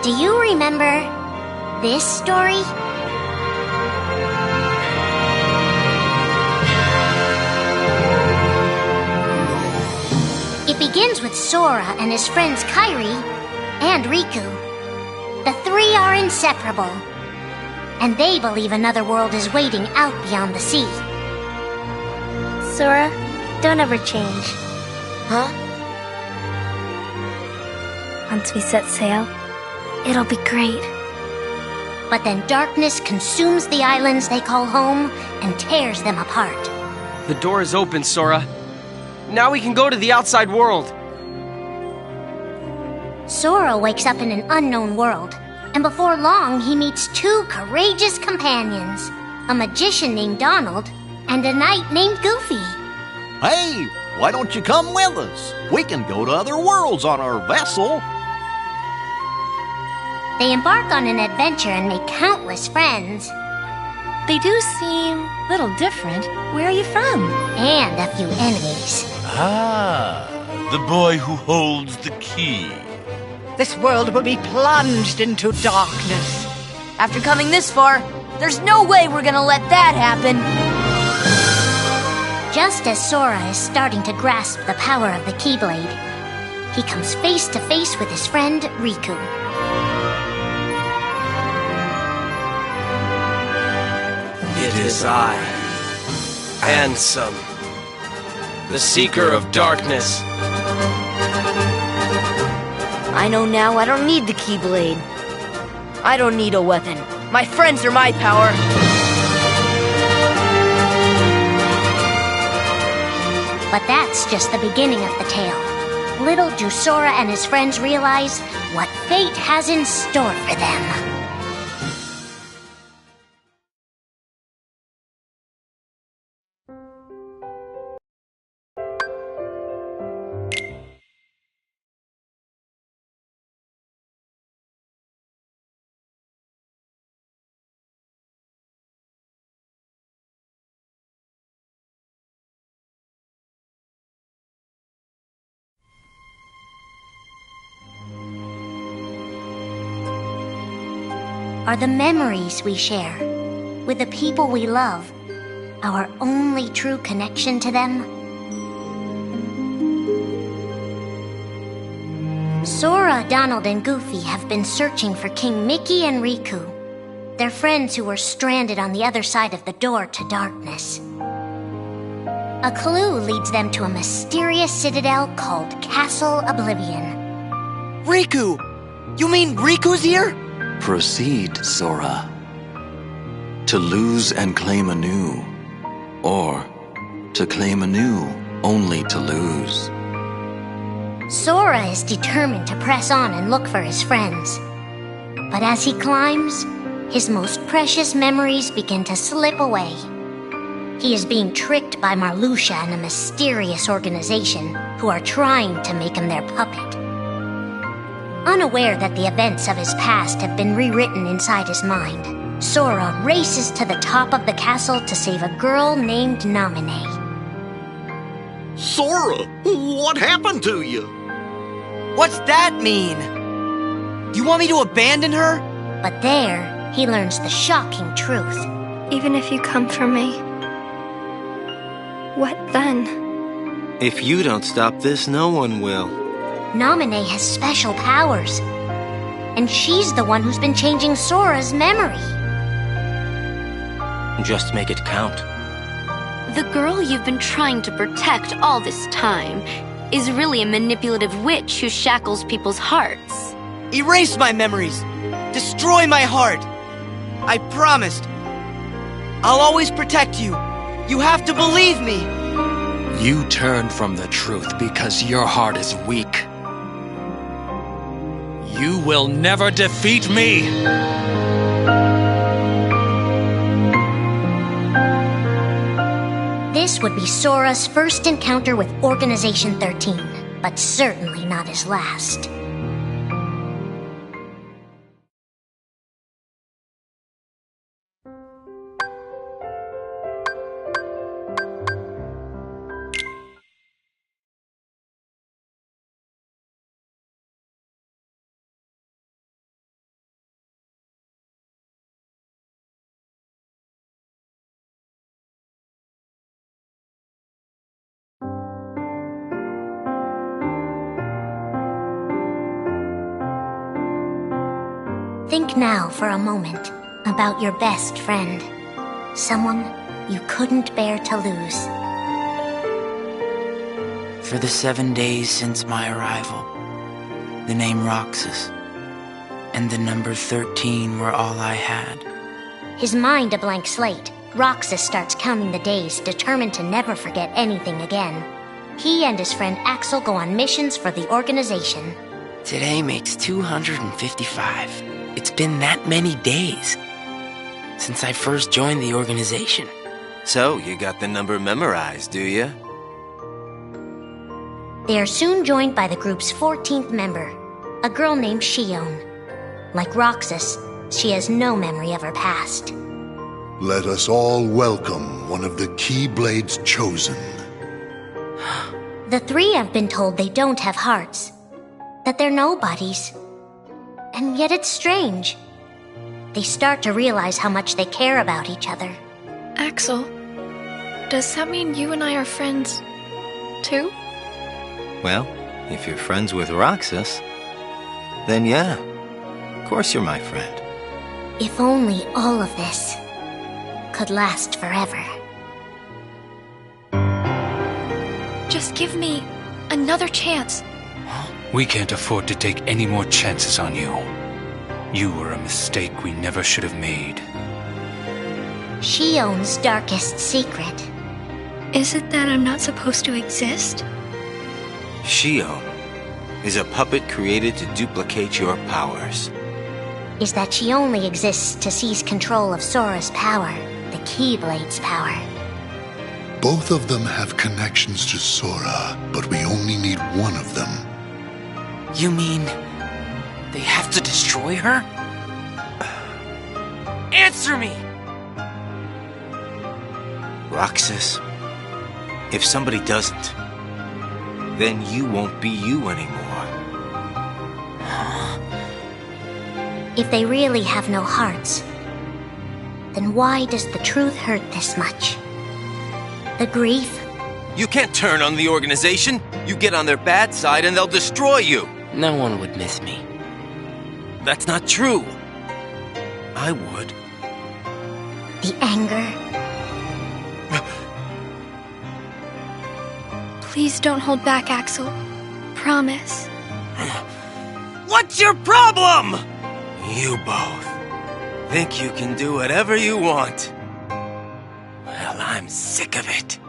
Do you remember this story? It begins with Sora and his friends Kairi and Riku. The three are inseparable, and they believe another world is waiting out beyond the sea. Sora, don't ever change. Huh? Once we set sail, it'll be great. But then darkness consumes the islands they call home and tears them apart. The door is open, Sora. Now we can go to the outside world. Sora wakes up in an unknown world, and before long he meets two courageous companions, a magician named Donald and a knight named Goofy. Hey, why don't you come with us? We can go to other worlds on our vessel. They embark on an adventure and make countless friends. They do seem a little different. Where are you from? And a few enemies. Ah, the boy who holds the key. This world will be plunged into darkness. After coming this far, there's no way we're gonna let that happen. Just as Sora is starting to grasp the power of the Keyblade, he comes face to face with his friend Riku. It is I, Ansem, the Seeker of Darkness. I know now I don't need the Keyblade. I don't need a weapon. My friends are my power. But that's just the beginning of the tale. Little do Sora and his friends realize what fate has in store for them. Are the memories we share with the people we love our only true connection to them? Sora, Donald, and Goofy have been searching for King Mickey and Riku, their friends who were stranded on the other side of the door to darkness. A clue leads them to a mysterious citadel called Castle Oblivion. Riku! You mean Riku's here? Proceed, Sora. To lose and claim anew, or to claim anew only to lose. Sora is determined to press on and look for his friends. But as he climbs, his most precious memories begin to slip away. He is being tricked by Marluxia and a mysterious organization who are trying to make him their puppet. Unaware that the events of his past have been rewritten inside his mind, Sora races to the top of the castle to save a girl named Naminé. Sora, what happened to you? What's that mean? You want me to abandon her? But there, he learns the shocking truth. Even if you come for me, what then? If you don't stop this, no one will. Naminé has special powers, and she's the one who's been changing Sora's memory. Just make it count. The girl you've been trying to protect all this time is really a manipulative witch who shackles people's hearts. Erase my memories. Destroy my heart. I promised. I'll always protect you. You have to believe me. You turn from the truth because your heart is weak. You will never defeat me! This would be Sora's first encounter with Organization 13, but certainly not his last. Think now for a moment about your best friend. Someone you couldn't bear to lose. For the 7 days since my arrival, the name Roxas and the number 13 were all I had. His mind a blank slate, Roxas starts counting the days, determined to never forget anything again. He and his friend Axel go on missions for the organization. Today makes 255. It's been that many days since I first joined the organization. So, you got the number memorized, do you? They are soon joined by the group's 14th member, a girl named Shion. Like Roxas, she has no memory of her past. Let us all welcome one of the Keyblade's chosen. The three have been told they don't have hearts, that they're nobodies. And yet it's strange. They start to realize how much they care about each other. Axel, does that mean you and I are friends, too? Well, if you're friends with Roxas, then yeah, of course you're my friend. If only all of this could last forever. Just give me another chance. We can't afford to take any more chances on you. You were a mistake we never should have made. Shion's darkest secret. Is it that I'm not supposed to exist? Shion is a puppet created to duplicate your powers. Is that she only exists to seize control of Sora's power, the Keyblade's power. Both of them have connections to Sora, but we only need one of them. You mean they have to destroy her? Answer me! Roxas, if somebody doesn't, then you won't be you anymore. If they really have no hearts, then why does the truth hurt this much? The grief? You can't turn on the organization. You get on their bad side and they'll destroy you. No one would miss me. That's not true. I would. The anger? Please don't hold back, Axel. Promise. What's your problem? You both think you can do whatever you want. Well, I'm sick of it.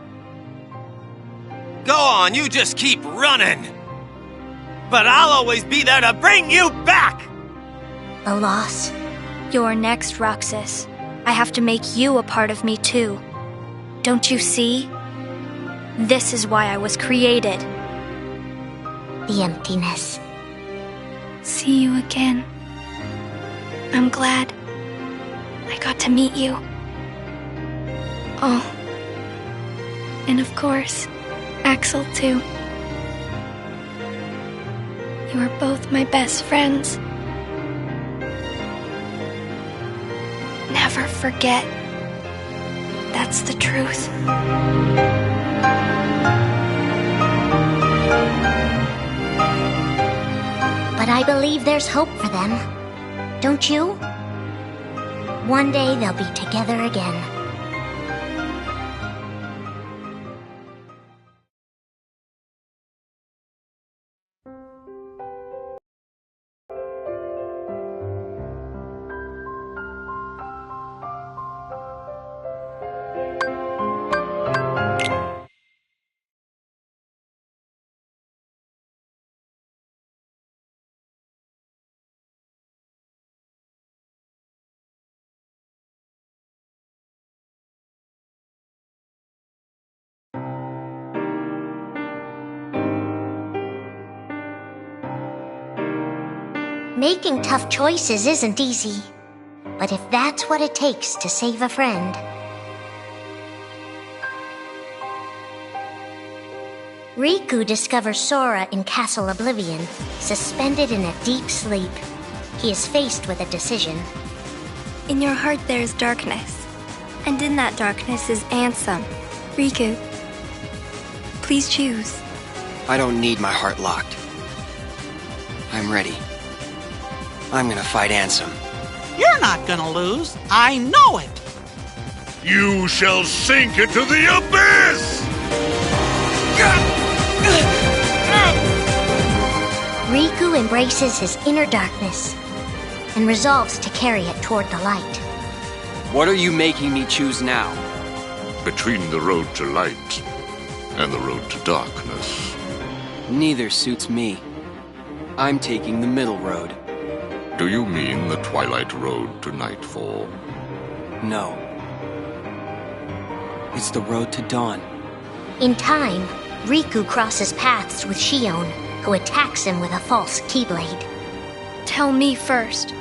Go on, you just keep running. But I'll always be there to bring you back! The loss? You're next, Roxas. I have to make you a part of me, too. Don't you see? This is why I was created. The emptiness. See you again. I'm glad I got to meet you. Oh. And of course, Axel, too. You are both my best friends. Never forget. That's the truth. But I believe there's hope for them. Don't you? One day they'll be together again. Making tough choices isn't easy, but if that's what it takes to save a friend... Riku discovers Sora in Castle Oblivion, suspended in a deep sleep. He is faced with a decision. In your heart there is darkness, and in that darkness is Ansem. Riku, please choose. I don't need my heart locked. I'm ready. I'm gonna fight Ansem. You're not gonna lose. I know it. You shall sink into the abyss! Riku embraces his inner darkness and resolves to carry it toward the light. What are you making me choose now? Between the road to light and the road to darkness. Neither suits me. I'm taking the middle road. Do you mean the twilight road to nightfall? No. It's the road to dawn. In time, Riku crosses paths with Shion, who attacks him with a false Keyblade. Tell me first,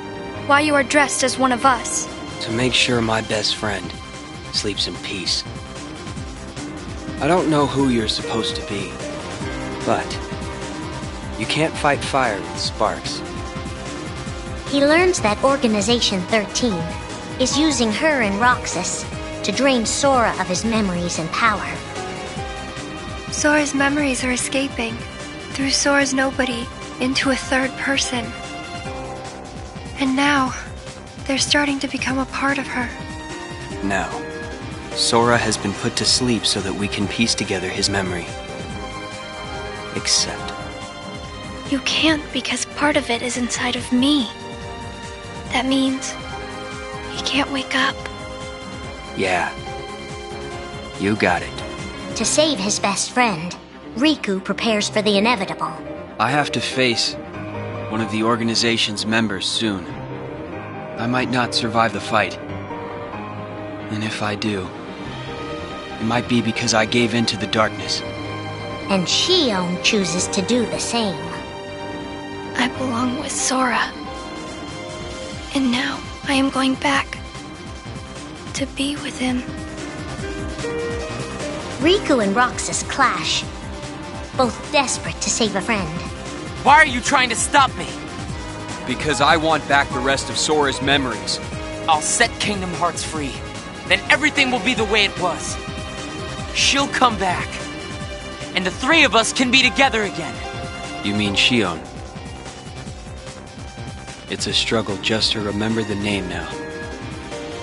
why you are dressed as one of us. To make sure my best friend sleeps in peace. I don't know who you're supposed to be, but you can't fight fire with sparks. He learns that Organization 13 is using her and Roxas to drain Sora of his memories and power. Sora's memories are escaping through Sora's nobody into a third person. And now, they're starting to become a part of her. Now, Sora has been put to sleep so that we can piece together his memory. Except... You can't because part of it is inside of me. That means he can't wake up. Yeah. You got it. To save his best friend, Riku prepares for the inevitable. I have to face one of the organization's members soon. I might not survive the fight. And if I do, it might be because I gave in to the darkness. And Shion chooses to do the same. I belong with Sora. And now I am going back to be with him. Riku and Roxas clash, both desperate to save a friend. Why are you trying to stop me? Because I want back the rest of Sora's memories. I'll set Kingdom Hearts free. Then everything will be the way it was. She'll come back. And the three of us can be together again. You mean Shion? It's a struggle just to remember the name now.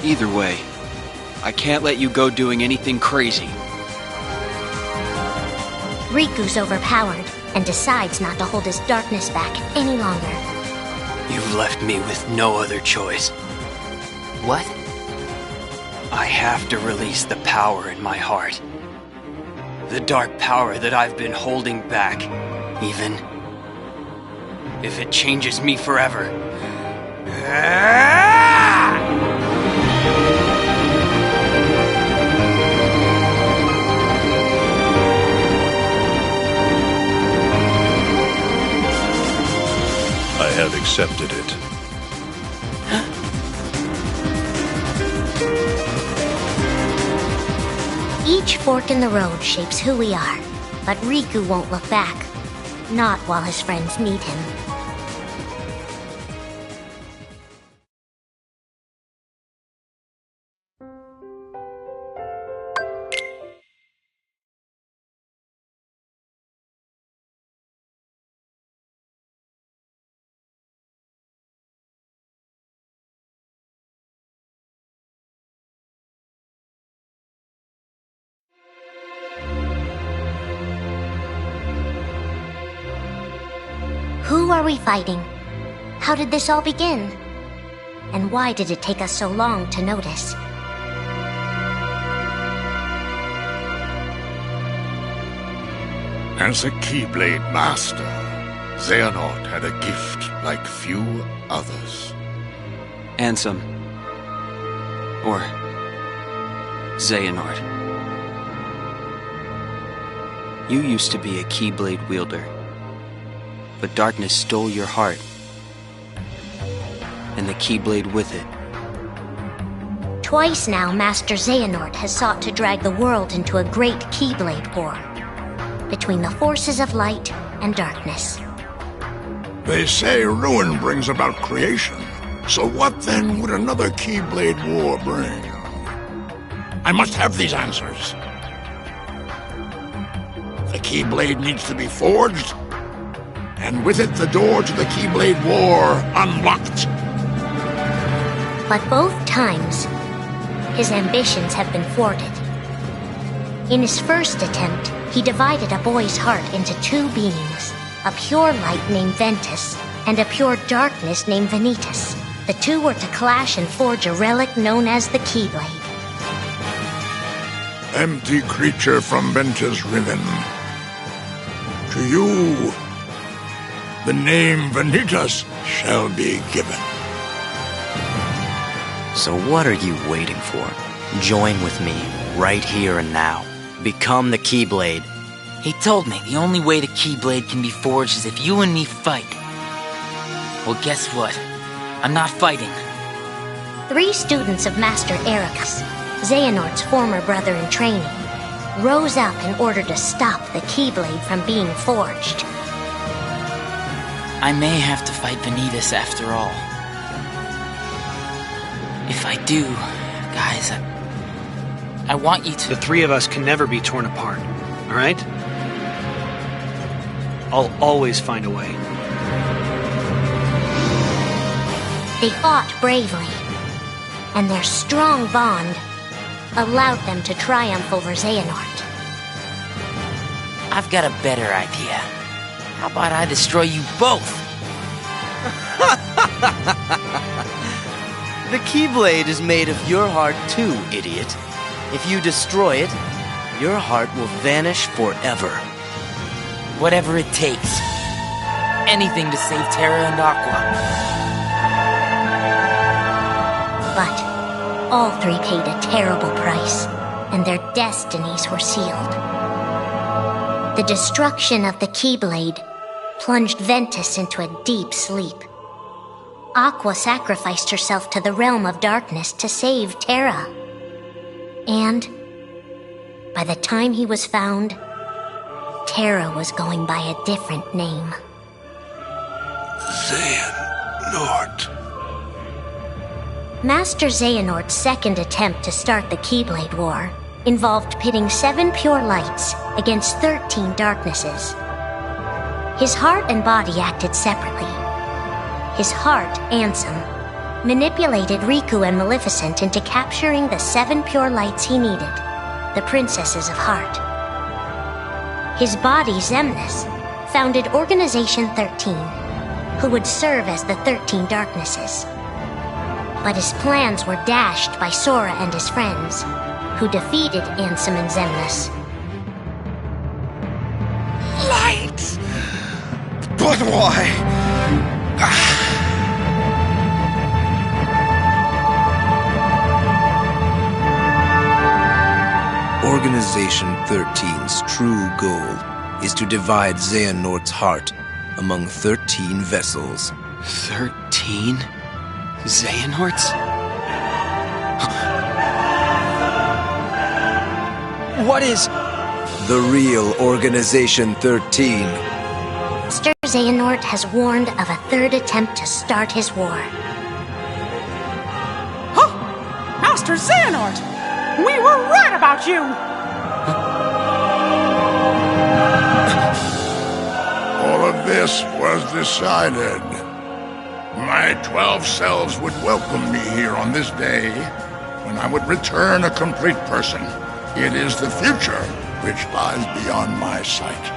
Either way, I can't let you go doing anything crazy. Riku's overpowered and decides not to hold his darkness back any longer. You've left me with no other choice. What? I have to release the power in my heart. The dark power that I've been holding back, even if it changes me forever. I have accepted it. Each fork in the road shapes who we are, but Riku won't look back. Not while his friends need him. Who are we fighting? How did this all begin? And why did it take us so long to notice? As a Keyblade master, Xehanort had a gift like few others. Ansem. Or Xehanort. You used to be a Keyblade wielder. But darkness stole your heart. And the Keyblade with it. Twice now, Master Xehanort has sought to drag the world into a great Keyblade war. Between the forces of light and darkness. They say ruin brings about creation. So what then would another Keyblade war bring? I must have these answers. The Keyblade needs to be forged, and with it the door to the Keyblade War unlocked. But both times, his ambitions have been thwarted. In his first attempt, he divided a boy's heart into two beings, a pure light named Ventus and a pure darkness named Vanitas. The two were to clash and forge a relic known as the Keyblade. Empty creature from Ventus Riven. To you, the name Vanitas shall be given. So what are you waiting for? Join with me, right here and now. Become the Keyblade. He told me the only way the Keyblade can be forged is if you and me fight. Well, guess what? I'm not fighting. 3 students of Master Ericus, Xehanort's former brother in training, rose up in order to stop the Keyblade from being forged. I may have to fight Vanitas after all. If I do, guys, I want you to... The 3 of us can never be torn apart, all right? I'll always find a way. They fought bravely, and their strong bond allowed them to triumph over Xehanort. I've got a better idea. How about I destroy you both? The Keyblade is made of your heart too, idiot. If you destroy it, your heart will vanish forever. Whatever it takes. Anything to save Terra and Aqua. But all 3 paid a terrible price, and their destinies were sealed. The destruction of the Keyblade plunged Ventus into a deep sleep. Aqua sacrificed herself to the realm of darkness to save Terra. And by the time he was found, Terra was going by a different name. Xehanort. Master Xehanort's second attempt to start the Keyblade War involved pitting 7 pure lights against 13 darknesses. His heart and body acted separately. His heart, Ansem, manipulated Riku and Maleficent into capturing the 7 pure lights he needed, the Princesses of Heart. His body, Xemnas, founded Organization 13, who would serve as the 13 Darknesses. But his plans were dashed by Sora and his friends, who defeated Ansem and Xemnas. Light! But why? Organization 13's true goal is to divide Xehanort's heart among 13 vessels. 13? Xehanorts? What is... The real Organization 13. Master Xehanort has warned of a 3rd attempt to start his war. Huh! Master Xehanort! We were right about you! All of this was decided. My 12 selves would welcome me here on this day, when I would return a complete person. It is the future which lies beyond my sight.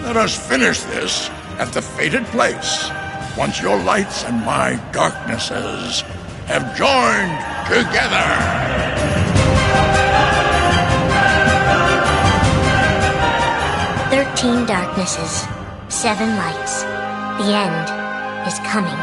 Let us finish this at the fated place, once your lights and my darknesses have joined together. 13 darknesses, 7 lights. The end is coming.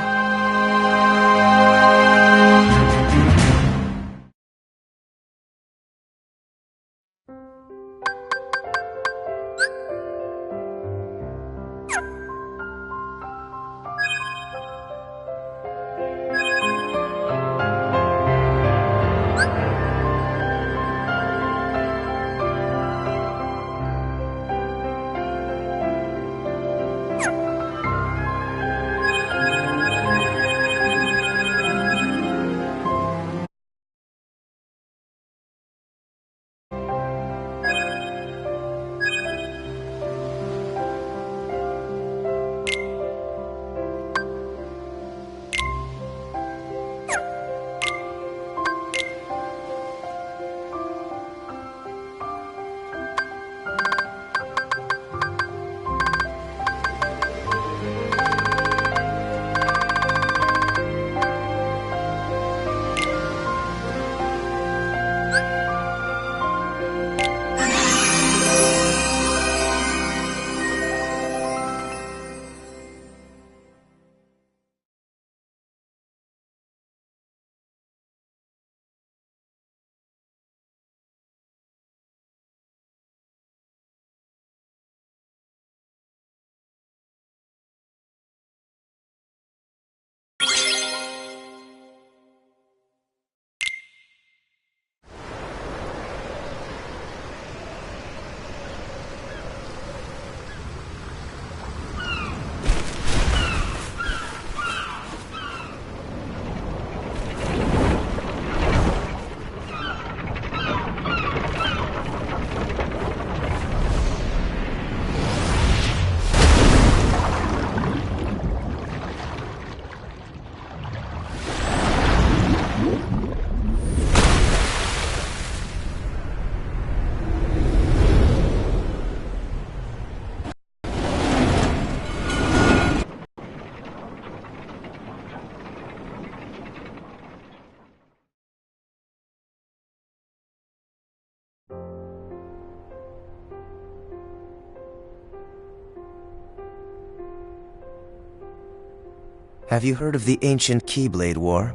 Have you heard of the ancient Keyblade War?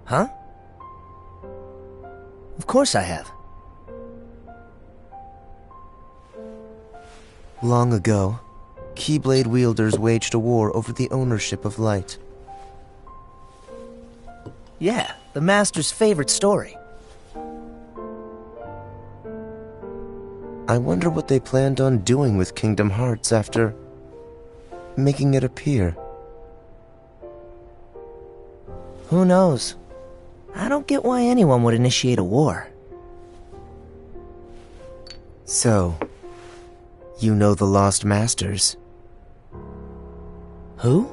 Huh? Of course I have. Long ago, Keyblade wielders waged a war over the ownership of light. Yeah, the Master's favorite story. I wonder what they planned on doing with Kingdom Hearts after making it appear. Who knows? I don't get why anyone would initiate a war. So, you know the Lost Masters? Who?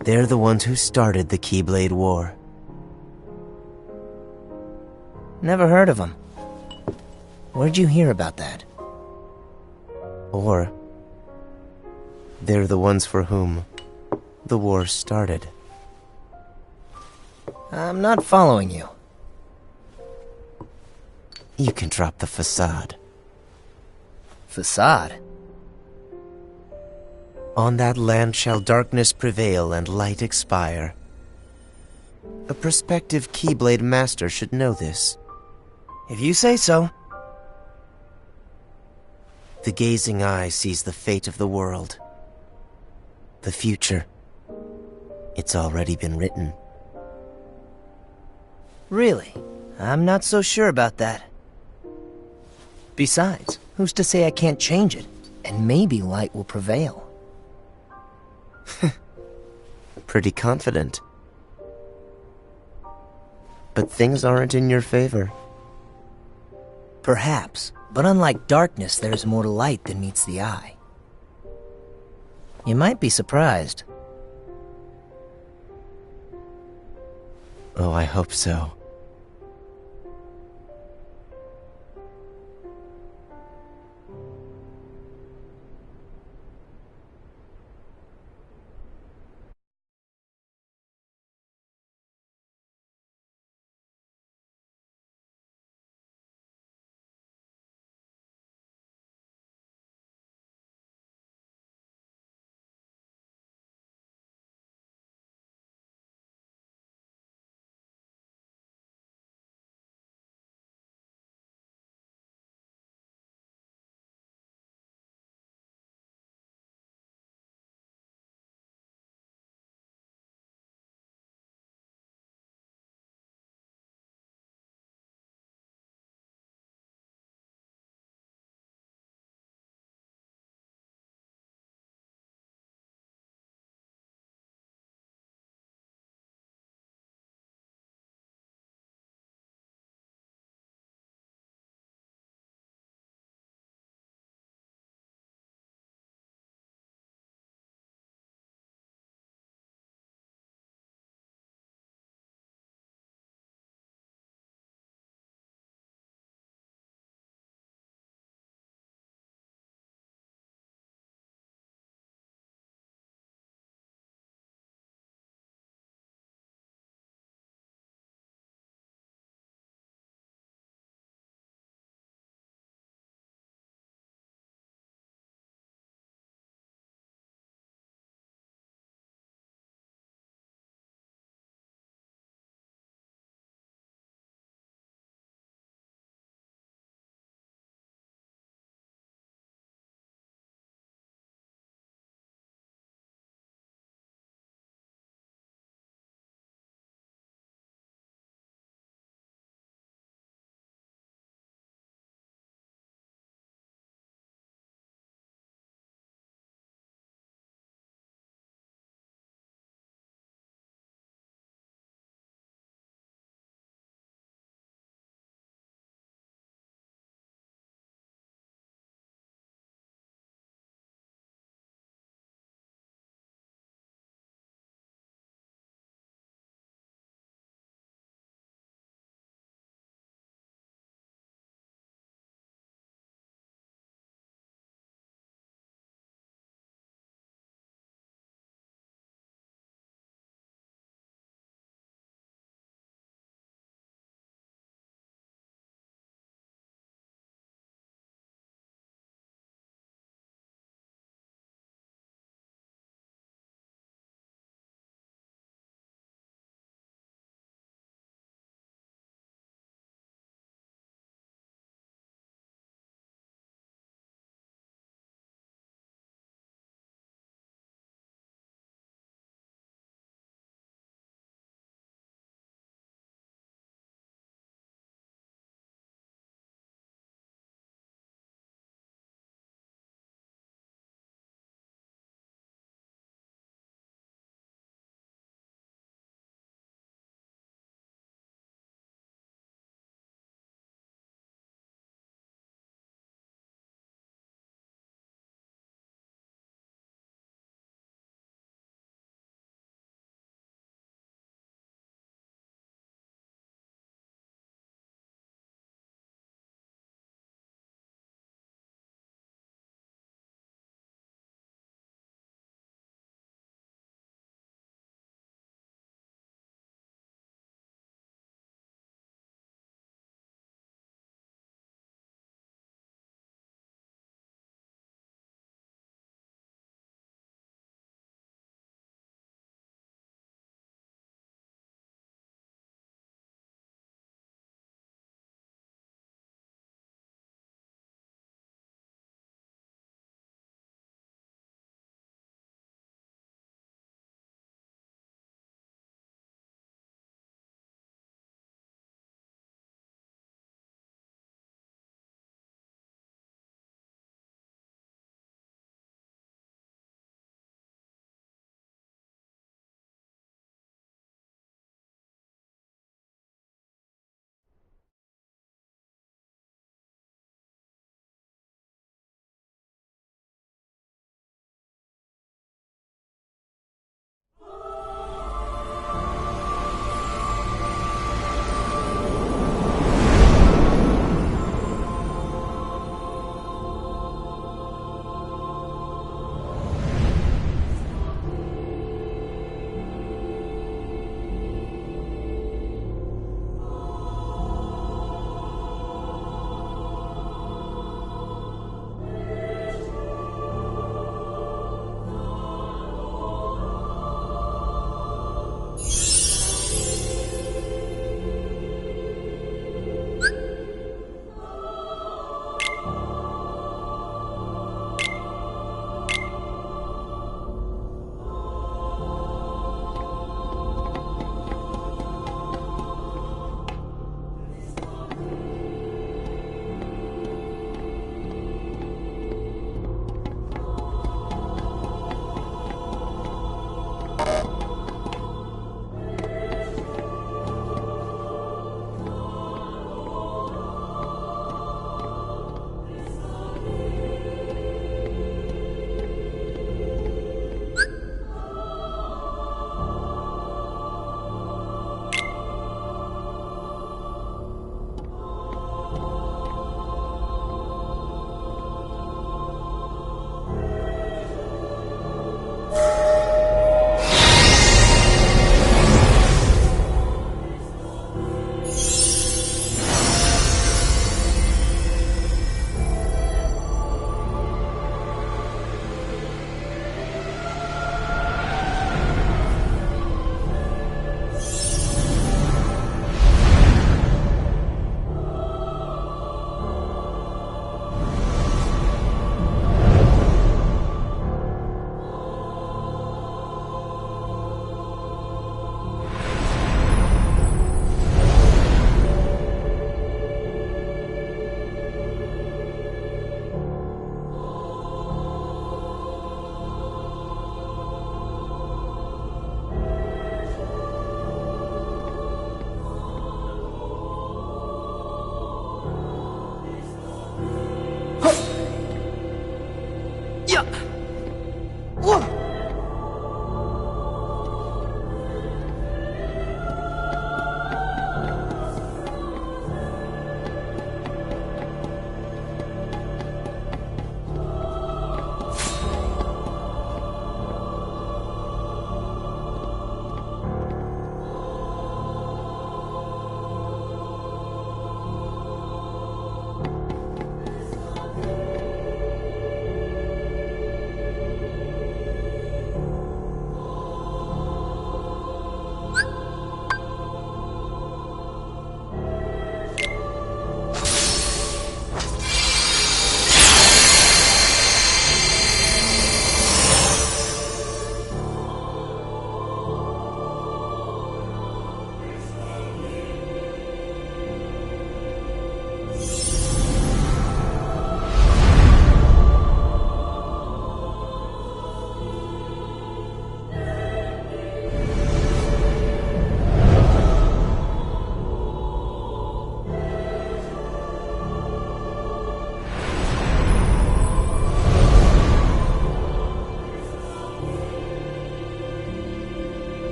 They're the ones who started the Keyblade War. Never heard of them. Where'd you hear about that? Or, they're the ones for whom the war started. I'm not following you. You can drop the facade. Facade? On that land shall darkness prevail and light expire. A prospective Keyblade master should know this. If you say so. The gazing eye sees the fate of the world. The future. It's already been written. Really? I'm not so sure about that. Besides, who's to say I can't change it? And maybe light will prevail. Pretty confident. But things aren't in your favor. Perhaps, but unlike darkness, there's more to light than meets the eye. You might be surprised. Oh, I hope so.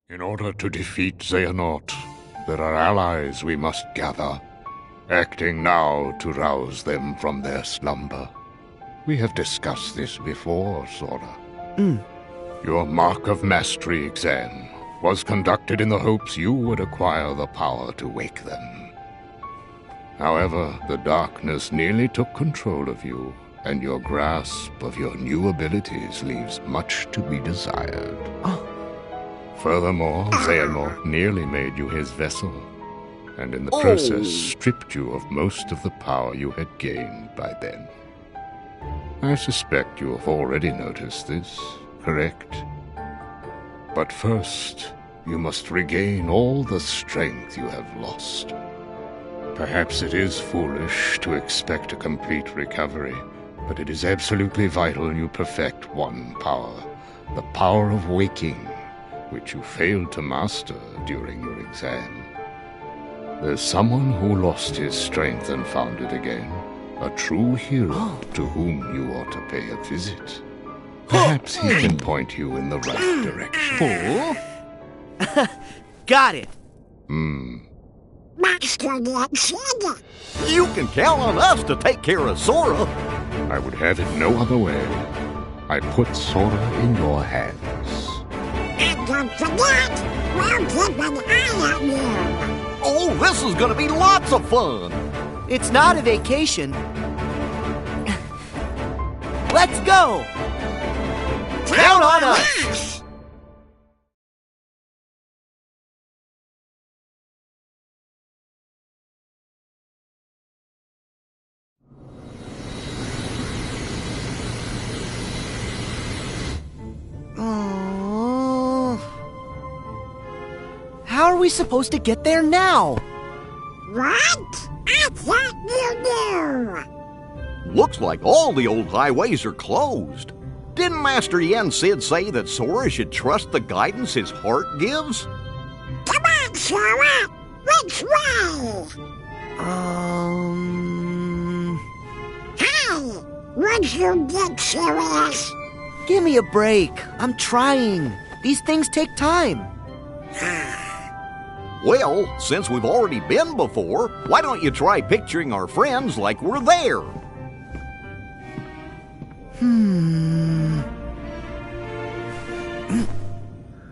In order to defeat Xehanort, there are allies we must gather, acting now to rouse them from their slumber. We have discussed this before, Sora. Your Mark of Mastery exam was conducted in the hopes you would acquire the power to wake them. However, the darkness nearly took control of you, and your grasp of your new abilities leaves much to be desired. Furthermore, Xehanort nearly made you his vessel, and in the process stripped you of most of the power you had gained by then. I suspect you have already noticed this, correct? But first, you must regain all the strength you have lost. Perhaps it is foolish to expect a complete recovery, but it is absolutely vital you perfect one power, the power of waking, which you failed to master during your exam. There's someone who lost his strength and found it again, a true hero to whom you ought to pay a visit. Perhaps he can point you in the right direction. Got it! You can count on us to take care of Sora. I would have it no other way. I put Sora in your hands. And don't forget, we'll keep an eye on you. Oh, this is gonna be lots of fun. It's not a vacation. Let's go! Count on us! How are we supposed to get there now? What? I thought you knew. Looks like all the old highways are closed. Didn't Master Yen Sid say that Sora should trust the guidance his heart gives? Come on, Sora! Which way? Hey! Would you get serious? Give me a break. I'm trying. These things take time. Well, since we've already been before, why don't you try picturing our friends like we're there?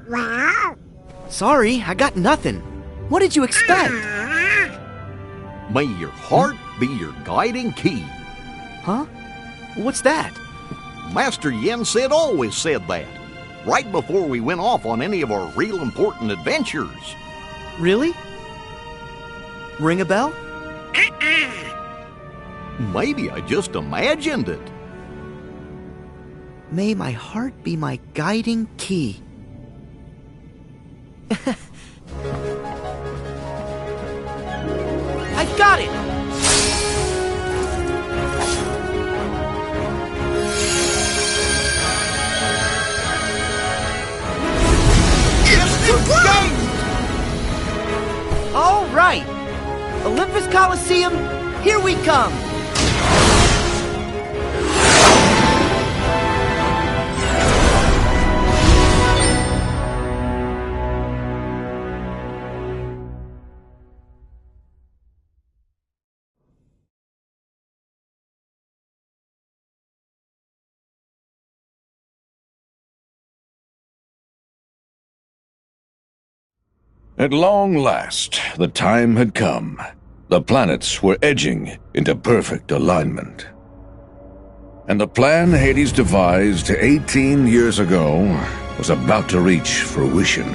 Well? Sorry, I got nothing. What did you expect? May your heart be your guiding key. Huh? What's that? Master Yen Sid always said that, right before we went off on any of our real important adventures. Really? Ring a bell? Maybe I just imagined it. May my heart be my guiding key. I got it! It's the gate! All right! Olympus Coliseum, here we come! At long last, the time had come. The planets were edging into perfect alignment. And the plan Hades devised 18 years ago was about to reach fruition.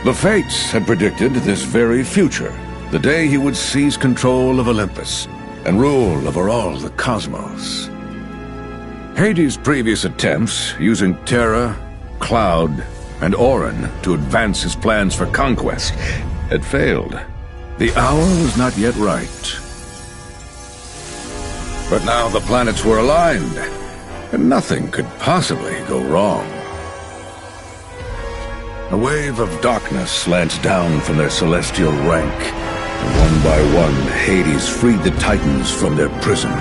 The Fates had predicted this very future, the day he would seize control of Olympus and rule over all the cosmos. Hades' previous attempts, using Terra, Cloud, and Auron to advance his plans for conquest, had failed. The hour was not yet right. But now the planets were aligned, and nothing could possibly go wrong. A wave of darkness slanced down from their celestial rank, and one by one Hades freed the Titans from their prison.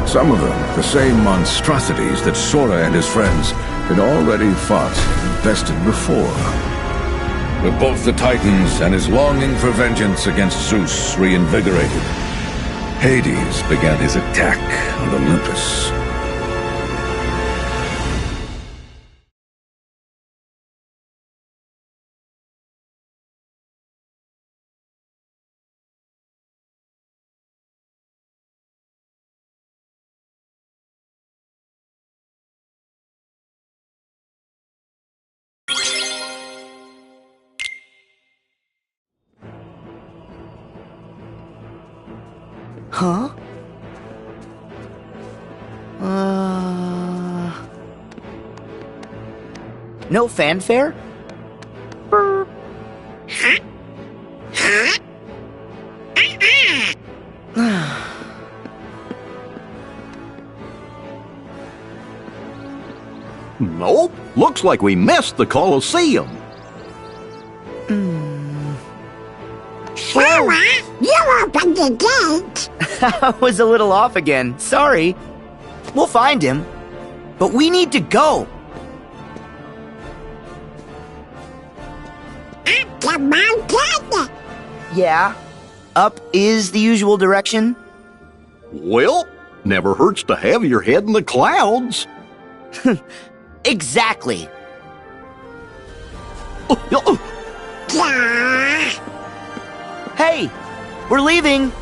Some of them the same monstrosities that Sora and his friends had already fought and bested before. With both the Titans and his longing for vengeance against Zeus reinvigorated, Hades began his attack on Olympus. Huh? No fanfare? Nope. Looks like we missed the Colosseum. Sora, you opened the gate. I was a little off again. Sorry. We'll find him. But we need to go. Up the mountain. Yeah. Up is the usual direction. Well, never hurts to have your head in the clouds. Exactly. Hey, we're leaving.